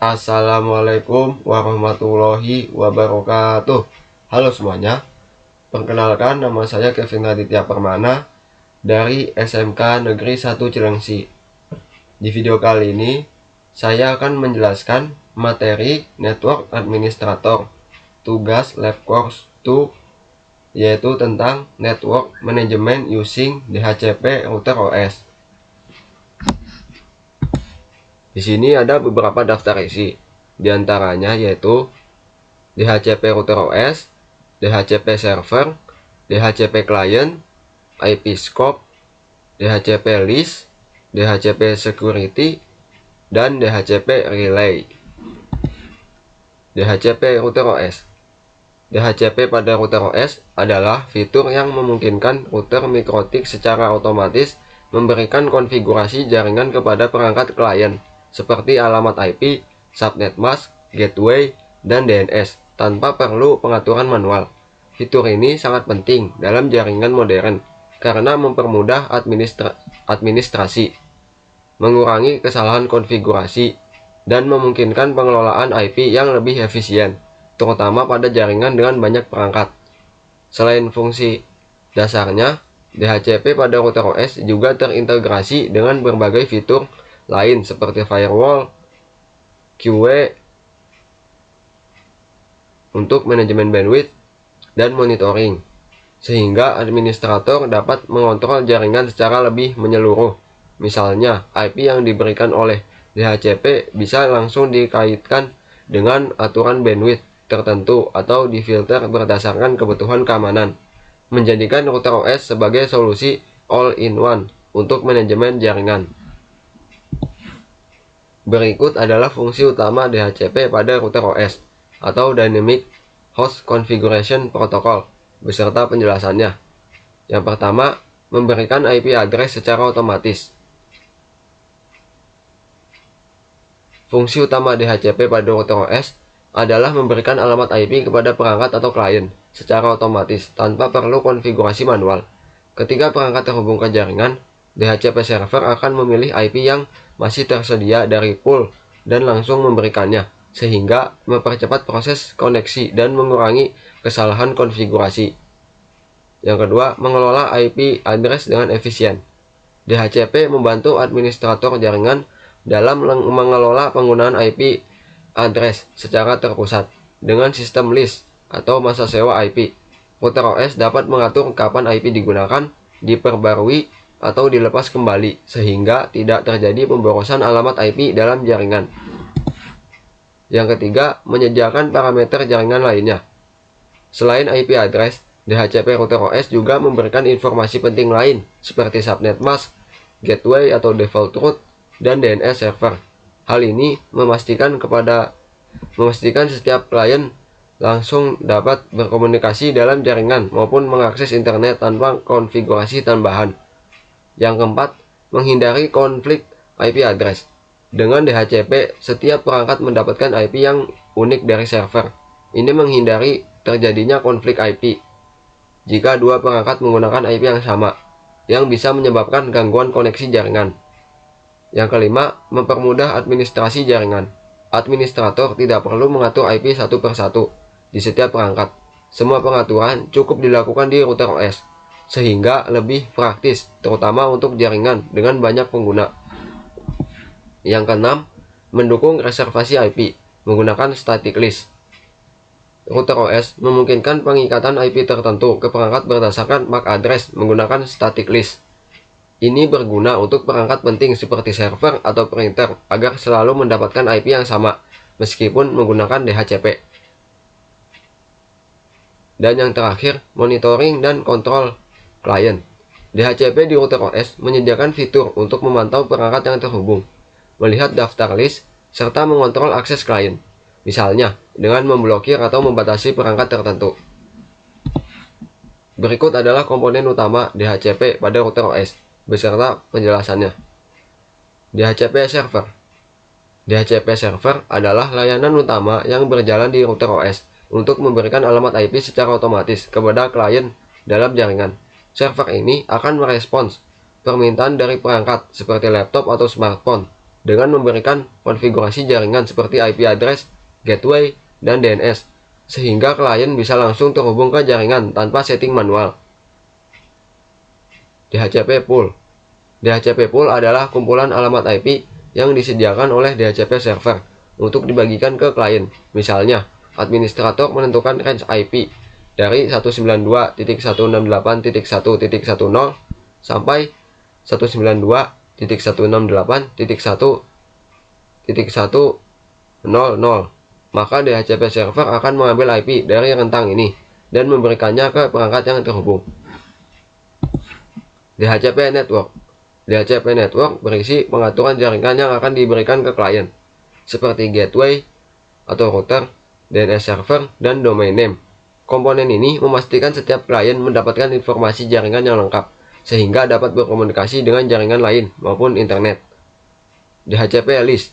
Assalamualaikum warahmatullahi wabarakatuh. Halo semuanya, perkenalkan nama saya Kevin Raditya Permana dari SMK Negeri 1 Cilengsi. Di video kali ini, saya akan menjelaskan materi Network Administrator, tugas Lab Course 2, yaitu tentang Network Management Using DHCP Router OS. Di sini ada beberapa daftar isi, di antaranya yaitu DHCP Router OS, DHCP Server, DHCP Client, IP Scope, DHCP List, DHCP Security, dan DHCP Relay. DHCP Router OS. DHCP pada router OS adalah fitur yang memungkinkan router mikrotik secara otomatis memberikan konfigurasi jaringan kepada perangkat klien seperti alamat IP, subnet mask, gateway, dan DNS tanpa perlu pengaturan manual. Fitur ini sangat penting dalam jaringan modern karena mempermudah administrasi, mengurangi kesalahan konfigurasi, dan memungkinkan pengelolaan IP yang lebih efisien, terutama pada jaringan dengan banyak perangkat. Selain fungsi dasarnya, DHCP pada router OS juga terintegrasi dengan berbagai fitur lain seperti firewall, QA untuk manajemen bandwidth dan monitoring, sehingga administrator dapat mengontrol jaringan secara lebih menyeluruh. Misalnya, IP yang diberikan oleh DHCP bisa langsung dikaitkan dengan aturan bandwidth tertentu atau difilter berdasarkan kebutuhan keamanan, menjadikan router OS sebagai solusi all-in-one untuk manajemen jaringan. Berikut adalah fungsi utama DHCP pada router OS atau Dynamic Host Configuration Protocol beserta penjelasannya. Yang pertama, memberikan IP address secara otomatis. Fungsi utama DHCP pada router OS adalah memberikan alamat IP kepada perangkat atau klien secara otomatis tanpa perlu konfigurasi manual. Ketika perangkat terhubung ke jaringan, DHCP server akan memilih IP yang masih tersedia dari pool dan langsung memberikannya, sehingga mempercepat proses koneksi dan mengurangi kesalahan konfigurasi. Yang kedua, mengelola IP address dengan efisien. DHCP membantu administrator jaringan dalam mengelola penggunaan IP address secara terpusat. Dengan sistem list atau masa sewa IP, router OS dapat mengatur kapan IP digunakan, diperbarui, atau dilepas kembali sehingga tidak terjadi pemborosan alamat IP dalam jaringan. Yang ketiga, menyediakan parameter jaringan lainnya. Selain IP address, DHCP router OS juga memberikan informasi penting lain seperti subnet mask, gateway atau default route, dan DNS server. Hal ini memastikan setiap klien langsung dapat berkomunikasi dalam jaringan maupun mengakses internet tanpa konfigurasi tambahan. Yang keempat, menghindari konflik IP address. Dengan DHCP, setiap perangkat mendapatkan IP yang unik dari server. Ini menghindari terjadinya konflik IP jika dua perangkat menggunakan IP yang sama, yang bisa menyebabkan gangguan koneksi jaringan. Yang kelima, mempermudah administrasi jaringan. Administrator tidak perlu mengatur IP satu persatu di setiap perangkat. Semua pengaturan cukup dilakukan di router OS, sehingga lebih praktis, terutama untuk jaringan dengan banyak pengguna. Yang keenam, mendukung reservasi IP menggunakan static list. Router OS memungkinkan pengikatan IP tertentu ke perangkat berdasarkan MAC address menggunakan static list. Ini berguna untuk perangkat penting seperti server atau printer agar selalu mendapatkan IP yang sama meskipun menggunakan DHCP. Dan yang terakhir, monitoring dan kontrol klien. DHCP di router OS menyediakan fitur untuk memantau perangkat yang terhubung, melihat daftar list, serta mengontrol akses klien, misalnya dengan memblokir atau membatasi perangkat tertentu. Berikut adalah komponen utama DHCP pada router OS, beserta penjelasannya. DHCP Server. DHCP Server adalah layanan utama yang berjalan di router OS untuk memberikan alamat IP secara otomatis kepada klien dalam jaringan. Server ini akan merespons permintaan dari perangkat seperti laptop atau smartphone dengan memberikan konfigurasi jaringan seperti IP address, gateway, dan DNS, sehingga klien bisa langsung terhubung ke jaringan tanpa setting manual. DHCP pool. DHCP pool adalah kumpulan alamat IP yang disediakan oleh DHCP server untuk dibagikan ke klien. Misalnya, administrator menentukan range IP dari 192.168.1.10 sampai 192.168.1.1.00. Maka DHCP server akan mengambil IP dari rentang ini dan memberikannya ke perangkat yang terhubung. DHCP network. DHCP network berisi pengaturan jaringan yang akan diberikan ke klien, seperti gateway atau router, DNS server, dan domain name. Komponen ini memastikan setiap klien mendapatkan informasi jaringan yang lengkap, sehingga dapat berkomunikasi dengan jaringan lain maupun internet. DHCP list.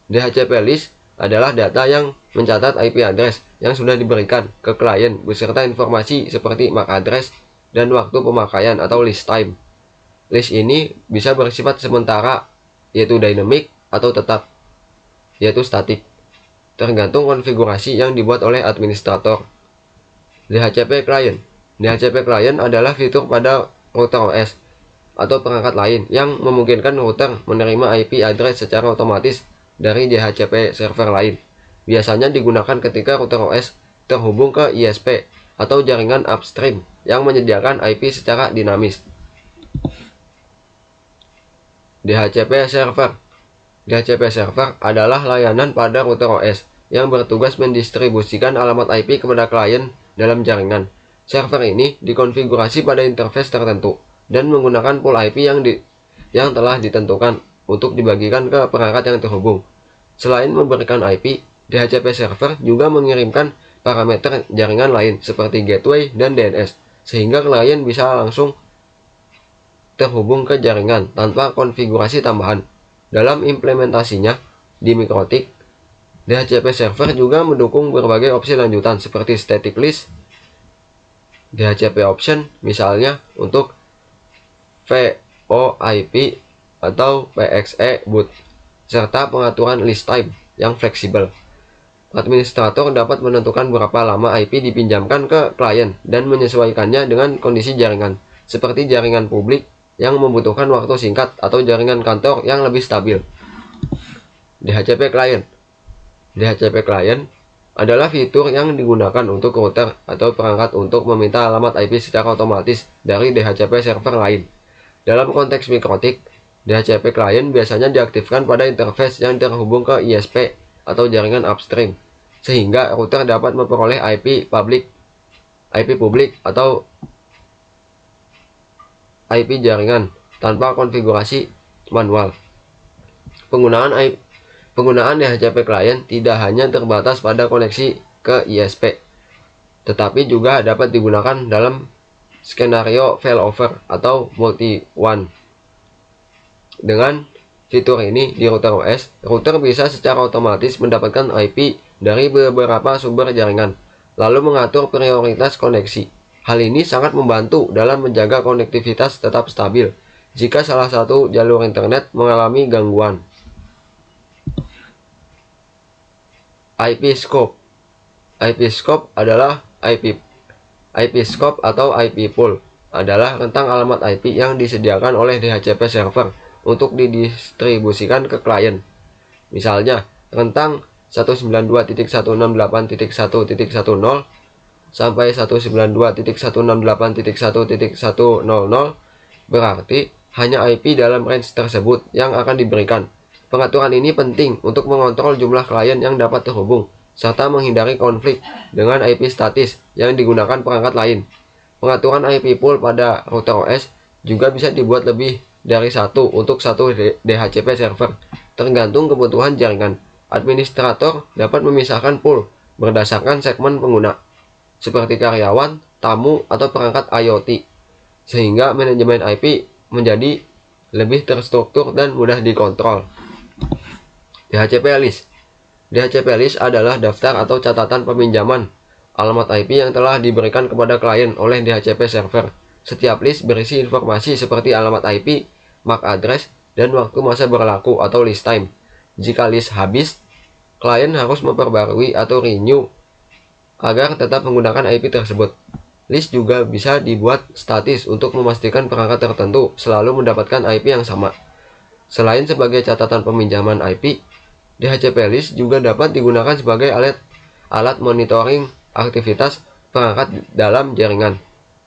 DHCP list adalah data yang mencatat IP address yang sudah diberikan ke klien beserta informasi seperti MAC address dan waktu pemakaian atau list time. List ini bisa bersifat sementara, yaitu dynamic, atau tetap, yaitu static, tergantung konfigurasi yang dibuat oleh administrator. DHCP client. DHCP client adalah fitur pada router OS atau perangkat lain yang memungkinkan router menerima IP address secara otomatis dari DHCP server lain. Biasanya digunakan ketika router OS terhubung ke ISP atau jaringan upstream yang menyediakan IP secara dinamis. DHCP server. DHCP server adalah layanan pada router OS yang bertugas mendistribusikan alamat IP kepada klien dalam jaringan. Server ini dikonfigurasi pada interface tertentu dan menggunakan pool IP yang telah ditentukan untuk dibagikan ke perangkat yang terhubung. Selain memberikan IP, DHCP server juga mengirimkan parameter jaringan lain seperti gateway dan DNS, sehingga klien bisa langsung terhubung ke jaringan tanpa konfigurasi tambahan. Dalam implementasinya di Mikrotik, DHCP server juga mendukung berbagai opsi lanjutan seperti static list, DHCP option misalnya untuk VoIP atau PXE boot, serta pengaturan list time yang fleksibel. Administrator dapat menentukan berapa lama IP dipinjamkan ke klien dan menyesuaikannya dengan kondisi jaringan, seperti jaringan publik yang membutuhkan waktu singkat atau jaringan kantor yang lebih stabil. DHCP client. DHCP client adalah fitur yang digunakan untuk router atau perangkat untuk meminta alamat IP secara otomatis dari DHCP server lain. Dalam konteks Mikrotik, DHCP client biasanya diaktifkan pada interface yang terhubung ke ISP atau jaringan upstream, sehingga router dapat memperoleh IP publik atau IP jaringan tanpa konfigurasi manual. Penggunaan DHCP client tidak hanya terbatas pada koneksi ke ISP, tetapi juga dapat digunakan dalam skenario failover atau multi-WAN. Dengan fitur ini di router OS, router bisa secara otomatis mendapatkan IP dari beberapa sumber jaringan, lalu mengatur prioritas koneksi. Hal ini sangat membantu dalam menjaga konektivitas tetap stabil jika salah satu jalur internet mengalami gangguan. IP scope. IP scope adalah IP scope atau IP pool adalah rentang alamat IP yang disediakan oleh DHCP server untuk didistribusikan ke klien. Misalnya, rentang 192.168.1.10 sampai 192.168.1.100 berarti hanya IP dalam range tersebut yang akan diberikan. Pengaturan ini penting untuk mengontrol jumlah klien yang dapat terhubung, serta menghindari konflik dengan IP statis yang digunakan perangkat lain. Pengaturan IP pool pada router OS juga bisa dibuat lebih dari satu untuk satu DHCP server, tergantung kebutuhan jaringan. Administrator dapat memisahkan pool berdasarkan segmen pengguna, seperti karyawan, tamu, atau perangkat IoT, sehingga manajemen IP menjadi lebih terstruktur dan mudah dikontrol. DHCP list. DHCP list adalah daftar atau catatan peminjaman alamat IP yang telah diberikan kepada klien oleh DHCP server. Setiap list berisi informasi seperti alamat IP, MAC address, dan waktu masa berlaku atau list time. Jika list habis, klien harus memperbarui atau renew agar tetap menggunakan IP tersebut. List juga bisa dibuat statis untuk memastikan perangkat tertentu selalu mendapatkan IP yang sama. Selain sebagai catatan peminjaman IP, DHCP list juga dapat digunakan sebagai alat monitoring aktivitas perangkat dalam jaringan.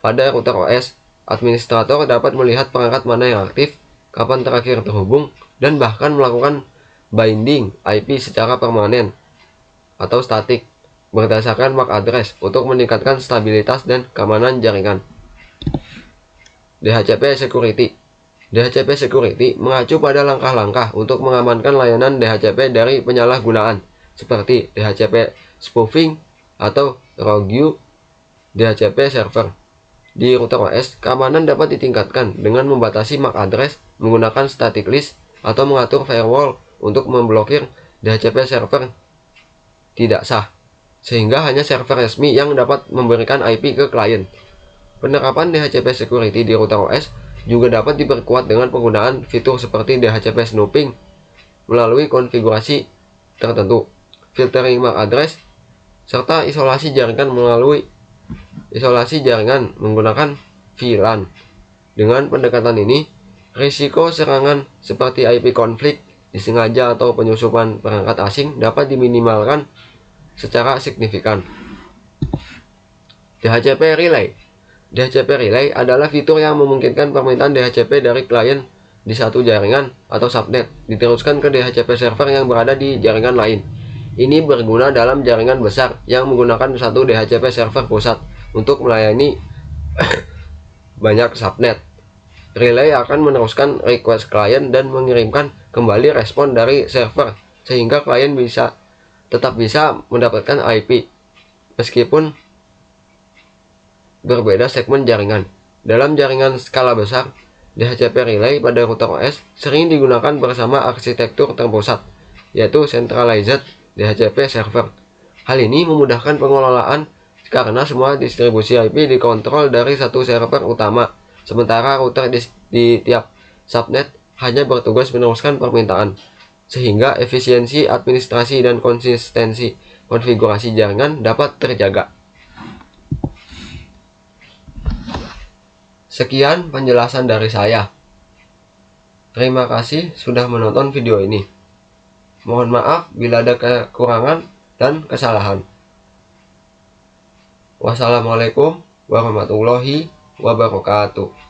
Pada router OS, administrator dapat melihat perangkat mana yang aktif, kapan terakhir terhubung, dan bahkan melakukan binding IP secara permanen atau statik berdasarkan MAC address untuk meningkatkan stabilitas dan keamanan jaringan. DHCP Security. DHCP Security mengacu pada langkah-langkah untuk mengamankan layanan DHCP dari penyalahgunaan, seperti DHCP spoofing atau rogue DHCP server. Di router OS, keamanan dapat ditingkatkan dengan membatasi MAC address, menggunakan static list, atau mengatur firewall untuk memblokir DHCP server tidak sah, sehingga hanya server resmi yang dapat memberikan IP ke klien. Penerapan DHCP Security di router OS juga dapat diperkuat dengan penggunaan fitur seperti DHCP snooping melalui konfigurasi tertentu, filtering MAC address, serta isolasi jaringan menggunakan VLAN. Dengan pendekatan ini, risiko serangan seperti IP konflik disengaja atau penyusupan perangkat asing dapat diminimalkan secara signifikan. DHCP Relay. DHCP Relay adalah fitur yang memungkinkan permintaan DHCP dari klien di satu jaringan atau subnet diteruskan ke DHCP server yang berada di jaringan lain. Ini berguna dalam jaringan besar yang menggunakan satu DHCP server pusat untuk melayani banyak subnet. Relay akan meneruskan request klien dan mengirimkan kembali respon dari server, sehingga klien tetap bisa mendapatkan IP meskipun berbeda segmen jaringan. Dalam jaringan skala besar, DHCP Relay pada router OS sering digunakan bersama arsitektur terpusat, yaitu Centralized DHCP Server. Hal ini memudahkan pengelolaan karena semua distribusi IP dikontrol dari satu server utama, sementara router di tiap subnet hanya bertugas meneruskan permintaan, sehingga efisiensi administrasi dan konsistensi konfigurasi jaringan dapat terjaga. Sekian penjelasan dari saya. Terima kasih sudah menonton video ini. Mohon maaf bila ada kekurangan dan kesalahan. Wassalamualaikum warahmatullahi wabarakatuh.